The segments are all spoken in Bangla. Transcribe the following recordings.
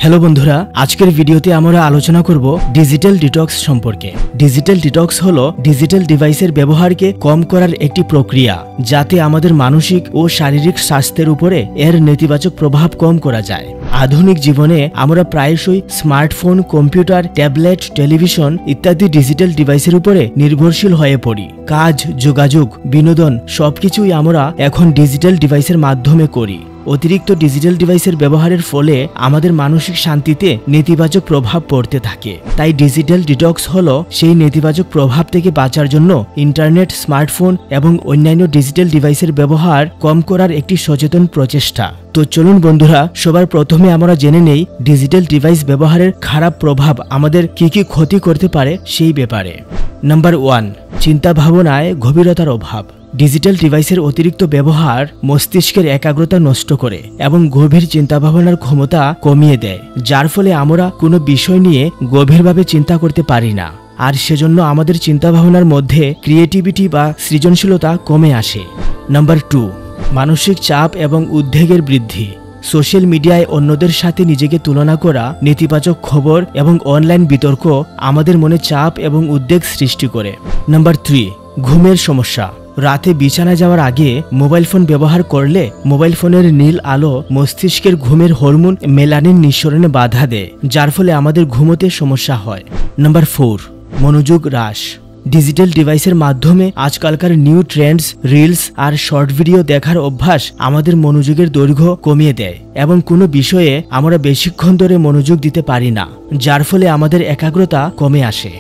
হ্যালো বন্ধুরা, আজকের ভিডিওতে আমরা আলোচনা করব ডিজিটাল ডিটক্স সম্পর্কে। ডিজিটাল ডিটক্স হলো ডিজিটাল ডিভাইসের ব্যবহারকে কম করার একটি প্রক্রিয়া, যাতে আমাদের মানসিক ও শারীরিক স্বাস্থ্যের উপরে এর নেতিবাচক প্রভাব কম করা যায়। আধুনিক জীবনে আমরা প্রায়শই স্মার্টফোন, কম্পিউটার, ট্যাবলেট, টেলিভিশন ইত্যাদি ডিজিটাল ডিভাইসের উপরে নির্ভরশীল হয়ে পড়ি। কাজ, যোগাযোগ, বিনোদন সবকিছুই আমরা এখন ডিজিটাল ডিভাইসের মাধ্যমে করি। অতিরিক্ত ডিজিটাল ডিভাইসের ব্যবহারের ফলে আমাদের মানসিক শান্তিতে নেতিবাচক প্রভাব পড়তে থাকে। তাই ডিজিটাল ডিটক্স হলো সেই নেতিবাচক প্রভাব থেকে বাঁচার জন্য ইন্টারনেট, স্মার্টফোন এবং অন্যান্য ডিজিটাল ডিভাইসের ব্যবহার কম করার একটি সচেতন প্রচেষ্টা। তো চলুন বন্ধুরা, সবার প্রথমে আমরা জেনে নেই ডিজিটাল ডিভাইস ব্যবহারের খারাপ প্রভাব আমাদের কি কি ক্ষতি করতে পারে সেই ব্যাপারে। নাম্বার 1, চিন্তা ভাবনায় গভীরতার অভাব। ডিজিটাল ডিভাইসের অতিরিক্ত ব্যবহার মস্তিষ্কের একাগ্রতা নষ্ট করে এবং গভীর চিন্তাভাবনার ক্ষমতা কমিয়ে দেয়, যার ফলে আমরা কোনো বিষয় নিয়ে গভীরভাবে চিন্তা করতে পারি না। আর সেজন্য আমাদের চিন্তাভাবনার মধ্যে ক্রিয়েটিভিটি বা সৃজনশীলতা কমে আসে। নাম্বার 2, মানসিক চাপ এবং উদ্বেগের বৃদ্ধি। সোশ্যাল মিডিয়ায় অন্যদের সাথে নিজেকে তুলনা করা, নেতিবাচক খবর এবং অনলাইন বিতর্ক আমাদের মনে চাপ এবং উদ্বেগ সৃষ্টি করে। নাম্বার 3, ঘুমের সমস্যা। রাতে বিছানায় যাওয়ার আগে মোবাইল ফোন ব্যবহার করলে মোবাইল ফোনের নীল আলো মস্তিষ্কের ঘুমের হরমোন মেলানিন নিঃসরণে বাধা দেয়, যার ফলে আমাদের ঘুমোতে সমস্যা হয়। নাম্বার 4, মনোযোগ হ্রাস। ডিজিটাল ডিভাইসের মাধ্যমে আজকালকার নিউ ট্রেন্ডস, রিলস আর শর্ট ভিডিও দেখার অভ্যাস আমাদের মনোযোগের দৈর্ঘ্য কমিয়ে দেয় এবং কোনো বিষয়ে আমরা বেশিক্ষণ ধরে মনোযোগ দিতে পারি না, যার ফলে আমাদের একাগ্রতা কমে আসে।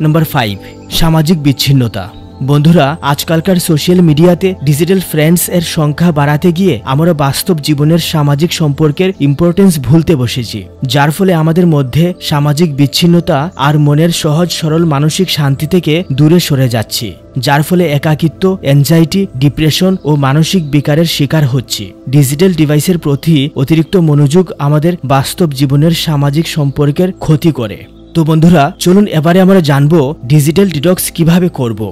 নাম্বার 5, সামাজিক বিচ্ছিন্নতা। বন্ধুরা, আজকালকার সোশ্যাল মিডিয়াতে ডিজিটাল ফ্রেন্ডস এর সংখ্যা বাড়াতে গিয়ে আমরা বাস্তব জীবনের সামাজিক সম্পর্কের ইম্পর্টেন্স ভুলতে বসেছি, যার ফলে আমাদের মধ্যে সামাজিক বিচ্ছিন্নতা আর মনের সহজ সরল মানসিক শান্তি থেকে দূরে সরে যাচ্ছি, যার ফলে একাকিত্ব, অ্যাংজাইটি, ডিপ্রেশন ও মানসিক বিকারের শিকার হচ্ছি। ডিজিটাল ডিভাইসের প্রতি অতিরিক্ত মনোযোগ আমাদের বাস্তব জীবনের সামাজিক সম্পর্কের ক্ষতি করে। তো বন্ধুরা, চলুন এবারে আমরা জানবো ডিজিটাল ডিটক্স কিভাবে করব।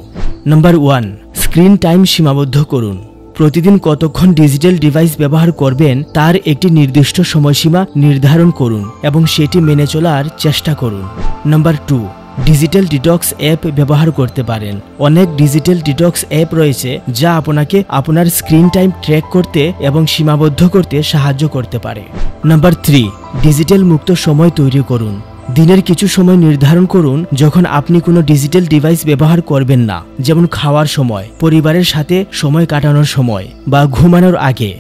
নাম্বার 1, স্ক্রিন টাইম সীমাবদ্ধ করুন। প্রতিদিন কতক্ষণ ডিজিটাল ডিভাইস ব্যবহার করবেন তার একটি নির্দিষ্ট সময়সীমা নির্ধারণ করুন এবং সেটি মেনে চলার চেষ্টা করুন। নাম্বার 2, ডিজিটাল ডিটক্স অ্যাপ ব্যবহার করতে পারেন। অনেক ডিজিটাল ডিটক্স অ্যাপ রয়েছে যা আপনাকে আপনার স্ক্রিন টাইম ট্র্যাক করতে এবং সীমাবদ্ধ করতে সাহায্য করতে পারে। নাম্বার 3, ডিজিটাল মুক্ত সময় তৈরি করুন। দিনের কিছু সময় নির্ধারণ করুন যখন আপনি কোনো ডিজিটাল ডিভাইস ব্যবহার করবেন না, যেমন খাওয়ার সময়, পরিবারের সাথে সময় কাটানোর সময় বা ঘুমানোর আগে।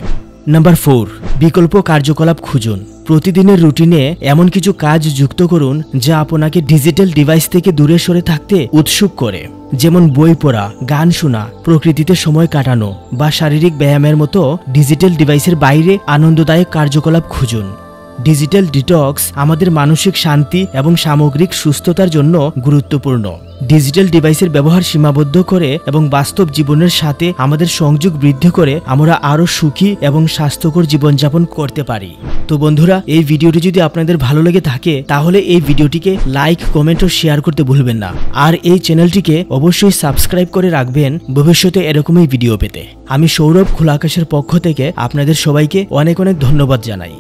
নাম্বার 4, বিকল্প কার্যকলাপ খুঁজুন। প্রতিদিনের রুটিনে এমন কিছু কাজ যুক্ত করুন যা আপনাকে ডিজিটাল ডিভাইস থেকে দূরে সরে থাকতে উৎসুক করে, যেমন বই পড়া, গান শোনা, প্রকৃতিতে সময় কাটানো বা শারীরিক ব্যায়ামের মতো ডিজিটাল ডিভাইসের বাইরে আনন্দদায়ক কার্যকলাপ খুঁজুন। ডিজিটাল ডিটক্স আমাদের মানসিক শান্তি এবং সামগ্রিক সুস্থতার জন্য গুরুত্বপূর্ণ। ডিজিটাল ডিভাইসের ব্যবহার সীমাবদ্ধ করে এবং বাস্তব জীবনের সাথে আমাদের সংযোগ বৃদ্ধি করে আমরা আরও সুখী এবং স্বাস্থ্যকর জীবনযাপন করতে পারি। তো বন্ধুরা, এই ভিডিওটি যদি আপনাদের ভালো লেগে থাকে তাহলে এই ভিডিওটিকে লাইক, কমেন্ট ও শেয়ার করতে ভুলবেন না। আর এই চ্যানেলটিকে অবশ্যই সাবস্ক্রাইব করে রাখবেন ভবিষ্যতে এরকমই ভিডিও পেতে। আমি সৌরভ খোলা আকাশের পক্ষ থেকে আপনাদের সবাইকে অনেক অনেক ধন্যবাদ জানাই।